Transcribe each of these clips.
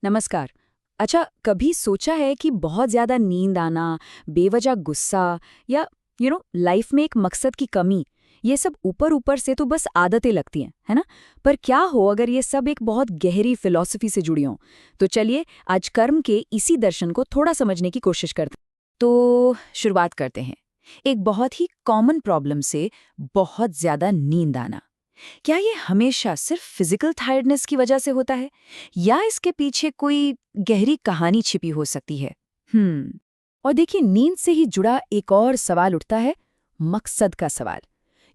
नमस्कार। अच्छा, कभी सोचा है कि बहुत ज्यादा नींद आना, बेवजह गुस्सा या लाइफ में एक मकसद की कमी, ये सब ऊपर ऊपर से तो बस आदतें लगती हैं, है ना? पर क्या हो अगर ये सब एक बहुत गहरी फिलॉसफी से जुड़ी हों? तो चलिए आज कर्म के इसी दर्शन को थोड़ा समझने की कोशिश करते हैं। तो शुरुआत करते हैं एक बहुत ही कॉमन प्रॉब्लम से, बहुत ज्यादा नींद आना। क्या ये हमेशा सिर्फ फिजिकल टायर्डनेस की वजह से होता है या इसके पीछे कोई गहरी कहानी छिपी हो सकती है? और देखिए, नींद से ही जुड़ा एक और सवाल उठता है, मकसद का सवाल।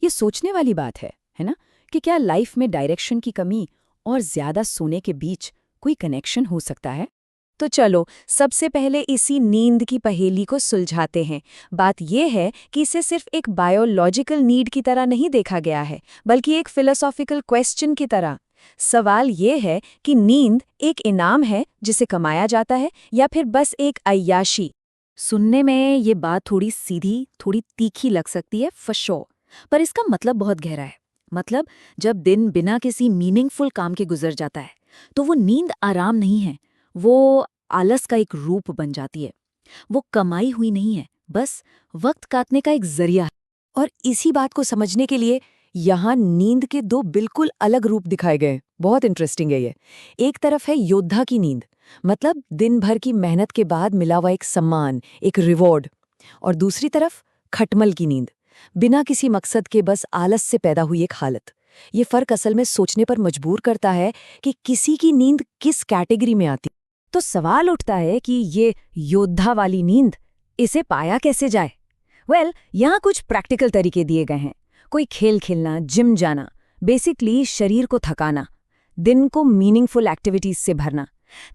ये सोचने वाली बात है ना, कि क्या लाइफ में डायरेक्शन की कमी और ज्यादा सोने के बीच कोई कनेक्शन हो सकता है? तो चलो सबसे पहले इसी नींद की पहेली को सुलझाते हैं। बात यह है कि इसे सिर्फ एक बायोलॉजिकल नीड की तरह नहीं देखा गया है, बल्कि एक फिलोसॉफिकल क्वेश्चन की तरह। सवाल ये है कि नींद एक इनाम है जिसे कमाया जाता है या फिर बस एक अय्याशी। सुनने में ये बात थोड़ी सीधी, थोड़ी तीखी लग सकती है फॉर श्योर, पर इसका मतलब बहुत गहरा है। मतलब जब दिन बिना किसी मीनिंगफुल काम के गुजर जाता है तो वो नींद आराम नहीं है, वो आलस का एक रूप बन जाती है। वो कमाई हुई नहीं है, बस वक्त काटने का एक जरिया है। और इसी बात को समझने के लिए यहाँ नींद के दो बिल्कुल अलग रूप दिखाए गए। बहुत इंटरेस्टिंग है ये। एक तरफ है योद्धा की नींद, मतलब दिन भर की मेहनत के बाद मिला हुआ एक सम्मान, एक रिवॉर्ड। और दूसरी तरफ खटमल की नींद, बिना किसी मकसद के बस आलस से पैदा हुई एक हालत। ये फर्क असल में सोचने पर मजबूर करता है कि किसी की नींद किस कैटेगरी में आती। तो सवाल उठता है कि ये योद्धा वाली नींद, इसे पाया कैसे जाए? यहाँ कुछ प्रैक्टिकल तरीके दिए गए हैं। कोई खेल खेलना, जिम जाना, बेसिकली शरीर को थकाना, दिन को मीनिंगफुल एक्टिविटीज से भरना,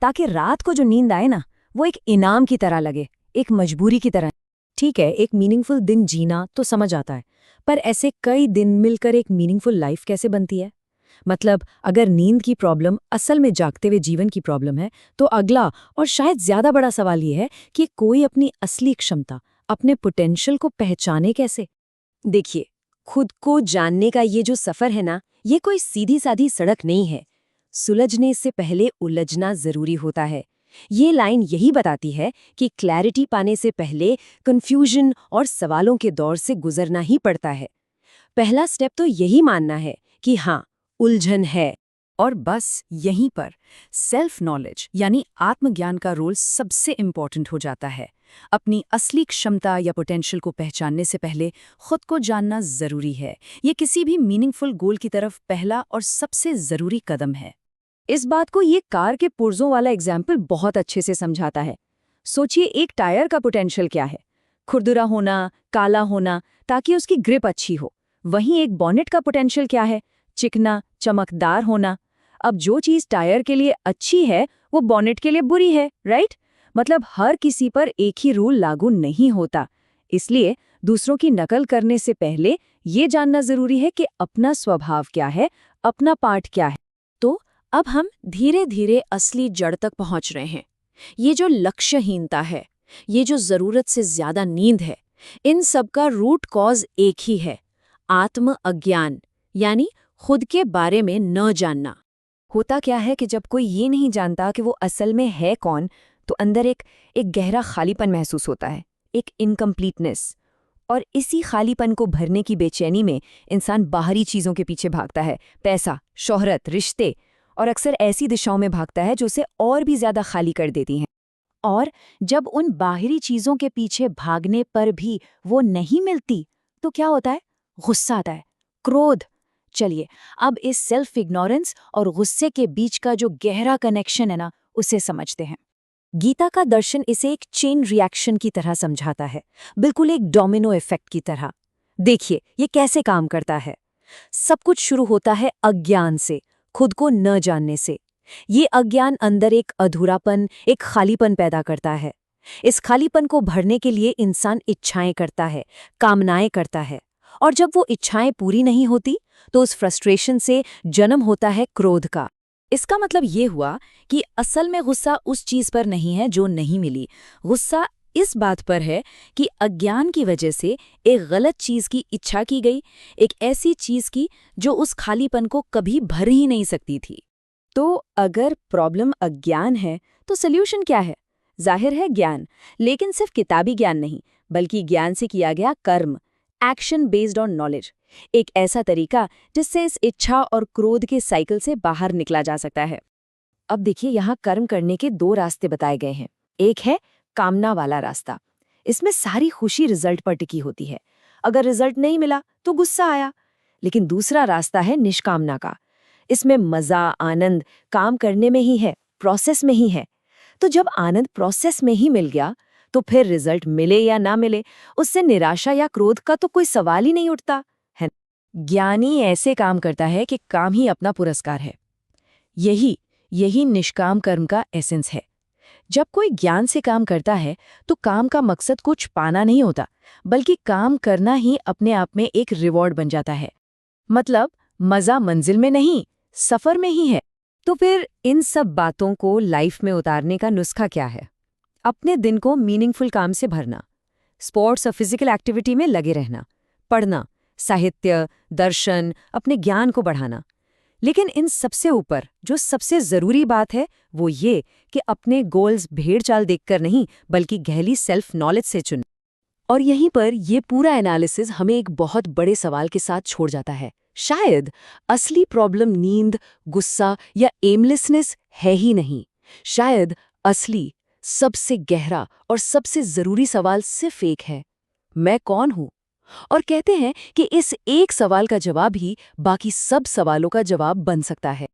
ताकि रात को जो नींद आए ना, वो एक इनाम की तरह लगे, एक मजबूरी की तरह। ठीक है, एक मीनिंगफुल दिन जीना तो समझ आता है, पर ऐसे कई दिन मिलकर एक मीनिंगफुल लाइफ कैसे बनती है? मतलब अगर नींद की प्रॉब्लम असल में जागते हुए जीवन की प्रॉब्लम है, तो अगला और शायद ज्यादा बड़ा सवाल ये है कि कोई अपनी असली क्षमता, अपने पोटेंशियल को पहचाने कैसे? देखिए, खुद को जानने का ये जो सफर है ना, ये कोई सीधी साधी सड़क नहीं है। सुलझने से पहले उलझना जरूरी होता है। ये लाइन यही बताती है कि क्लैरिटी पाने से पहले कंफ्यूजन और सवालों के दौर से गुजरना ही पड़ता है। पहला स्टेप तो यही मानना है कि हाँ, उलझन है। और बस यहीं पर सेल्फ नॉलेज यानी आत्मज्ञान का रोल सबसे इम्पोर्टेंट हो जाता है। अपनी असली क्षमता या पोटेंशियल को पहचानने से पहले खुद को जानना जरूरी है। ये किसी भी मीनिंगफुल गोल की तरफ पहला और सबसे जरूरी कदम है। इस बात को ये कार के पुर्जों वाला एग्जाम्पल बहुत अच्छे से समझाता है। सोचिए, एक टायर का पोटेंशियल क्या है? खुरदुरा होना, काला होना, ताकि उसकी ग्रिप अच्छी हो। वहीं एक बॉनेट का पोटेंशियल क्या है? चिकना, चमकदार होना। अब जो चीज टायर के लिए अच्छी है, वो बॉनेट के लिए बुरी है, राइट? मतलब हर किसी पर एक ही रूल लागू नहीं होता। इसलिए दूसरों की नकल करने से पहले ये जानना जरूरी है कि अपना स्वभाव क्या है, अपना पार्ट क्या है। तो अब हम धीरे धीरे असली जड़ तक पहुंच रहे हैं। ये जो लक्ष्यहीनता है, ये जो जरूरत से ज्यादा नींद है, इन सब का रूट कॉज एक ही है, आत्म अज्ञान, यानी खुद के बारे में न जानना। होता क्या है कि जब कोई ये नहीं जानता कि वो असल में है कौन, तो अंदर एक गहरा खालीपन महसूस होता है, एक इनकम्प्लीटनेस। और इसी खालीपन को भरने की बेचैनी में इंसान बाहरी चीजों के पीछे भागता है, पैसा, शोहरत, रिश्ते, और अक्सर ऐसी दिशाओं में भागता है जो उसे और भी ज्यादा खाली कर देती हैं। और जब उन बाहरी चीजों के पीछे भागने पर भी वो नहीं मिलती, तो क्या होता है? गुस्सा आता है, क्रोध। चलिए अब इस सेल्फ इग्नोरेंस और गुस्से के बीच का जो गहरा कनेक्शन है ना, उसे समझते हैं। गीता का दर्शन इसे एक चेन रिएक्शन की तरह समझाता है, बिल्कुल एक डोमिनो इफेक्ट की तरह। देखिए ये कैसे काम करता है। सब कुछ शुरू होता है अज्ञान से, खुद को न जानने से। ये अज्ञान अंदर एक अधूरापन, एक खालीपन पैदा करता है। इस खालीपन को भरने के लिए इंसान इच्छाएं करता है, कामनाएं करता है। और जब वो इच्छाएं पूरी नहीं होती, तो उस फ्रस्ट्रेशन से जन्म होता है क्रोध का। इसका मतलब ये हुआ कि असल में गुस्सा उस चीज पर नहीं है जो नहीं मिली। गुस्सा इस बात पर है कि अज्ञान की वजह से एक गलत चीज की इच्छा की गई, एक ऐसी चीज की जो उस खालीपन को कभी भर ही नहीं सकती थी। तो अगर प्रॉब्लम अज्ञान है तो सल्यूशन क्या है? जाहिर है ज्ञान, लेकिन सिर्फ किताबी ज्ञान नहीं, बल्कि ज्ञान से किया गया कर्म, एक्शन बेस्ड ऑन नॉलेज। एक ऐसा तरीका जिससे इस इच्छा और क्रोध के साइकिल से बाहर निकला जा सकता है। अब देखिए, यहाँ कर्म करने के दो रास्ते बताए गए हैं। एक है कामना वाला रास्ता। इसमें सारी खुशी रिजल्ट पर टिकी होती है। अगर रिजल्ट नहीं मिला तो गुस्सा आया। लेकिन दूसरा रास्ता है निष्कामना का। इसमें मजा, आनंद काम करने में ही है, प्रोसेस में ही है। तो जब आनंद प्रोसेस में ही मिल गया, तो फिर रिजल्ट मिले या ना मिले, उससे निराशा या क्रोध का तो कोई सवाल ही नहीं उठता है। ज्ञानी ऐसे काम करता है कि काम ही अपना पुरस्कार है। यही यही निष्काम कर्म का एसेंस है। जब कोई ज्ञान से काम करता है तो काम का मकसद कुछ पाना नहीं होता, बल्कि काम करना ही अपने आप में एक रिवॉर्ड बन जाता है। मतलब मजा मंजिल में नहीं, सफर में ही है। तो फिर इन सब बातों को लाइफ में उतारने का नुस्खा क्या है? अपने दिन को मीनिंगफुल काम से भरना, स्पोर्ट्स और फिजिकल एक्टिविटी में लगे रहना, पढ़ना, साहित्य, दर्शन, अपने ज्ञान को बढ़ाना। लेकिन इन सबसे ऊपर जो सबसे जरूरी बात है वो ये कि अपने गोल्स भेड़ चाल देखकर नहीं, बल्कि गहरी सेल्फ नॉलेज से चुन। और यहीं पर ये पूरा एनालिसिस हमें एक बहुत बड़े सवाल के साथ छोड़ जाता है। शायद असली प्रॉब्लम नींद, गुस्सा या एमलेसनेस है ही नहीं। शायद असली, सबसे गहरा और सबसे जरूरी सवाल सिर्फ एक है, मैं कौन हूं? और कहते हैं कि इस एक सवाल का जवाब ही बाकी सब सवालों का जवाब बन सकता है।